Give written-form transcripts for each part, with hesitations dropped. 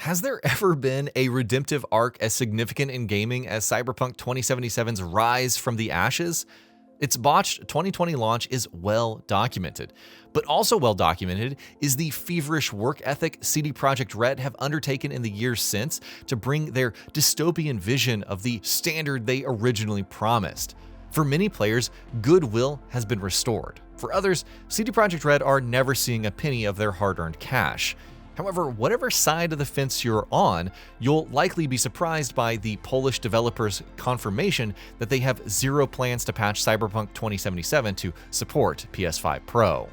Has there ever been a redemptive arc as significant in gaming as Cyberpunk 2077's rise from the ashes? Its botched 2020 launch is well documented, but also well documented is the feverish work ethic CD Projekt Red have undertaken in the years since to bring their dystopian vision of the standard they originally promised. For many players, goodwill has been restored. For others, CD Projekt Red are never seeing a penny of their hard-earned cash. However, whatever side of the fence you're on, you'll likely be surprised by the Polish developers' confirmation that they have zero plans to patch Cyberpunk 2077 to support PS5 Pro.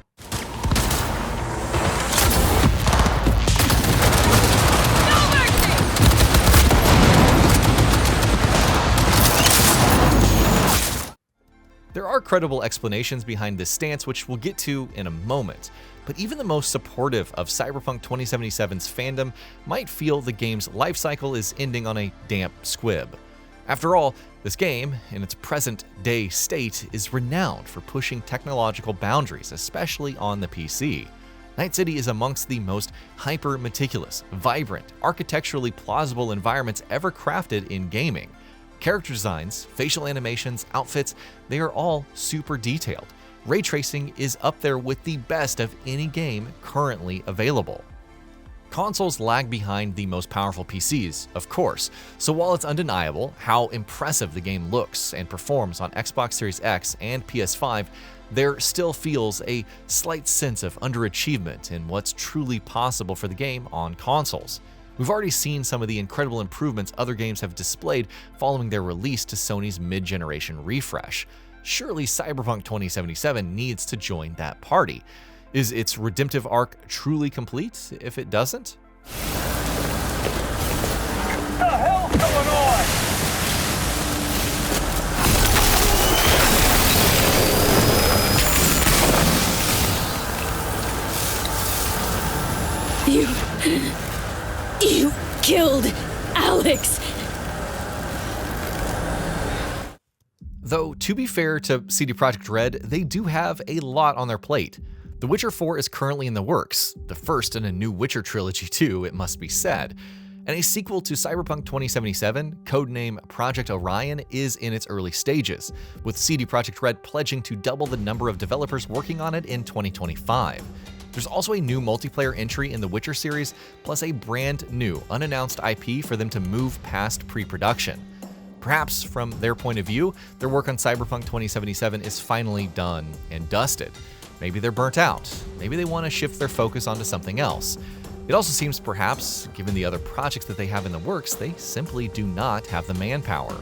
There are credible explanations behind this stance, which we'll get to in a moment, but even the most supportive of Cyberpunk 2077's fandom might feel the game's life cycle is ending on a damp squib. After all, this game, in its present-day state, is renowned for pushing technological boundaries, especially on the PC. Night City is amongst the most hyper-meticulous, vibrant, architecturally plausible environments ever crafted in gaming. Character designs, facial animations, outfits, they are all super detailed. Ray tracing is up there with the best of any game currently available. Consoles lag behind the most powerful PCs, of course, so while it's undeniable how impressive the game looks and performs on Xbox Series X and PS5, there still feels a slight sense of underachievement in what's truly possible for the game on consoles. We've already seen some of the incredible improvements other games have displayed following their release to Sony's mid-generation refresh. Surely Cyberpunk 2077 needs to join that party. Is its redemptive arc truly complete if it doesn't? What the hell's going on? You killed Alex! Though, to be fair to CD Projekt Red, they do have a lot on their plate. The Witcher 4 is currently in the works, the first in a new Witcher trilogy too, it must be said. And a sequel to Cyberpunk 2077, codename Project Orion, is in its early stages, with CD Projekt Red pledging to double the number of developers working on it in 2025. There's also a new multiplayer entry in the Witcher series, plus a brand new, unannounced IP for them to move past pre-production. Perhaps, from their point of view, their work on Cyberpunk 2077 is finally done and dusted. Maybe they're burnt out. Maybe they want to shift their focus onto something else. It also seems perhaps, given the other projects that they have in the works, they simply do not have the manpower.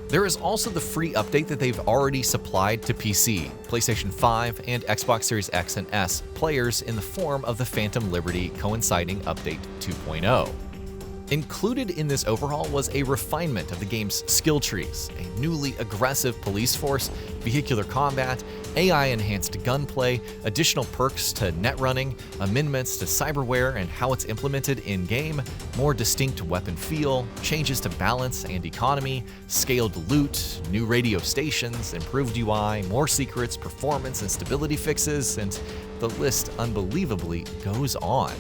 There is also the free update that they've already supplied to PC, PlayStation 5, and Xbox Series X and S players in the form of the Phantom Liberty coinciding Update 2.0. Included in this overhaul was a refinement of the game's skill trees, a newly aggressive police force, vehicular combat, AI-enhanced gunplay, additional perks to net running, amendments to cyberware and how it's implemented in-game, more distinct weapon feel, changes to balance and economy, scaled loot, new radio stations, improved UI, more secrets, performance and stability fixes, and the list unbelievably goes on.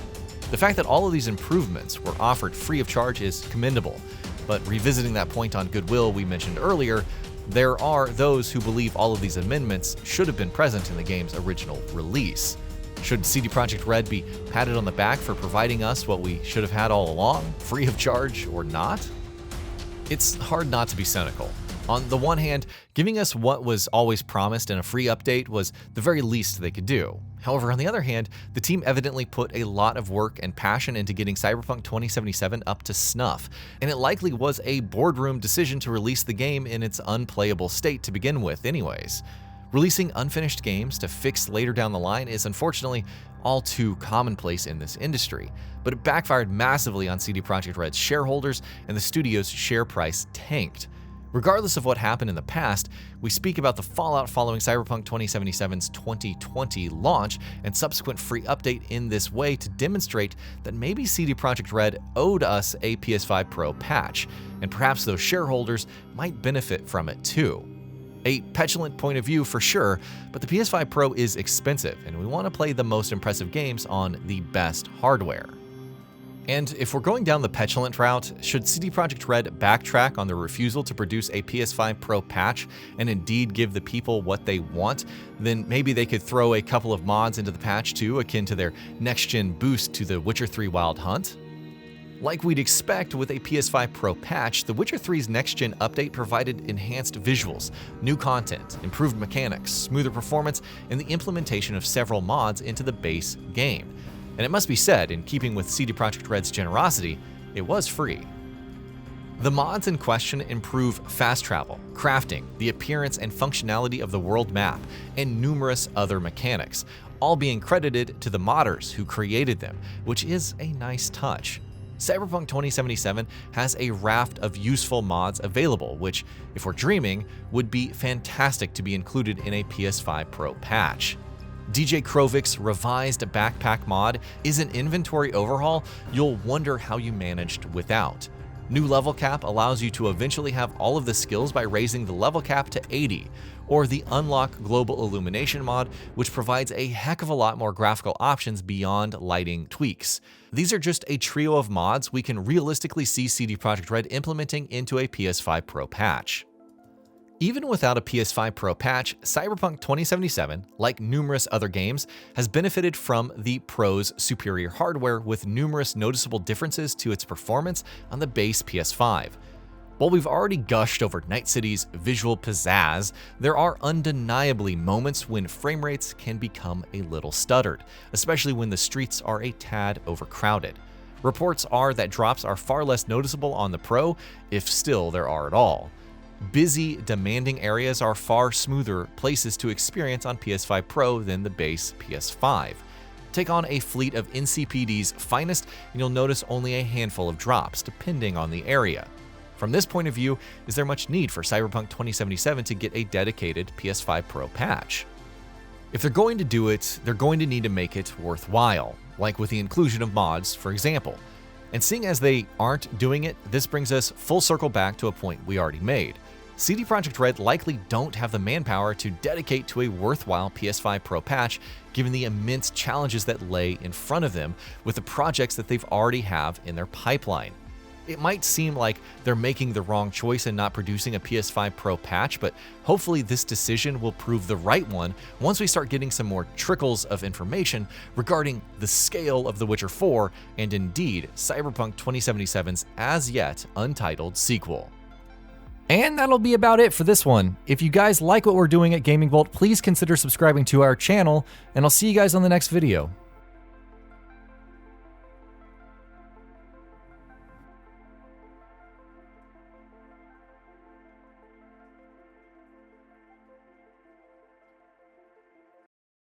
The fact that all of these improvements were offered free of charge is commendable, but revisiting that point on goodwill we mentioned earlier, there are those who believe all of these amendments should have been present in the game's original release. Should CD Projekt Red be patted on the back for providing us what we should have had all along, free of charge or not? It's hard not to be cynical. On the one hand, giving us what was always promised in a free update was the very least they could do. However, on the other hand, the team evidently put a lot of work and passion into getting Cyberpunk 2077 up to snuff, and it likely was a boardroom decision to release the game in its unplayable state to begin with anyways. Releasing unfinished games to fix later down the line is unfortunately all too commonplace in this industry, but it backfired massively on CD Projekt Red's shareholders, and the studio's share price tanked. Regardless of what happened in the past, we speak about the fallout following Cyberpunk 2077's 2020 launch and subsequent free update in this way to demonstrate that maybe CD Projekt Red owed us a PS5 Pro patch, and perhaps those shareholders might benefit from it too. A petulant point of view for sure, but the PS5 Pro is expensive, and we want to play the most impressive games on the best hardware. And if we're going down the petulant route, should CD Projekt Red backtrack on their refusal to produce a PS5 Pro patch and indeed give the people what they want, then maybe they could throw a couple of mods into the patch too, akin to their next-gen boost to The Witcher 3 Wild Hunt. Like we'd expect with a PS5 Pro patch, The Witcher 3's next-gen update provided enhanced visuals, new content, improved mechanics, smoother performance, and the implementation of several mods into the base game. And it must be said, in keeping with CD Projekt Red's generosity, it was free. The mods in question improve fast travel, crafting, the appearance and functionality of the world map, and numerous other mechanics, all being credited to the modders who created them, which is a nice touch. Cyberpunk 2077 has a raft of useful mods available, which, if we're dreaming, would be fantastic to be included in a PS5 Pro patch. DJ Krovik's revised backpack mod is an inventory overhaul you'll wonder how you managed without. New level cap allows you to eventually have all of the skills by raising the level cap to 80, or the Unlock Global Illumination mod, which provides a heck of a lot more graphical options beyond lighting tweaks. These are just a trio of mods we can realistically see CD Projekt Red implementing into a PS5 Pro patch. Even without a PS5 Pro patch, Cyberpunk 2077, like numerous other games, has benefited from the Pro's superior hardware with numerous noticeable differences to its performance on the base PS5. While we've already gushed over Night City's visual pizzazz, there are undeniably moments when frame rates can become a little stuttered, especially when the streets are a tad overcrowded. Reports are that drops are far less noticeable on the Pro, if still there are at all. Busy, demanding areas are far smoother places to experience on PS5 Pro than the base PS5. Take on a fleet of NCPD's finest, and you'll notice only a handful of drops, depending on the area. From this point of view, is there much need for Cyberpunk 2077 to get a dedicated PS5 Pro patch? If they're going to do it, they're going to need to make it worthwhile, like with the inclusion of mods, for example. And seeing as they aren't doing it, this brings us full circle back to a point we already made. CD Projekt Red likely don't have the manpower to dedicate to a worthwhile PS5 Pro patch, given the immense challenges that lay in front of them with the projects that they've already have in their pipeline. It might seem like they're making the wrong choice in not producing a PS5 Pro patch, but hopefully this decision will prove the right one once we start getting some more trickles of information regarding the scale of The Witcher 4 and indeed Cyberpunk 2077's as yet untitled sequel. And that'll be about it for this one. If you guys like what we're doing at GamingBolt, please consider subscribing to our channel, and I'll see you guys on the next video.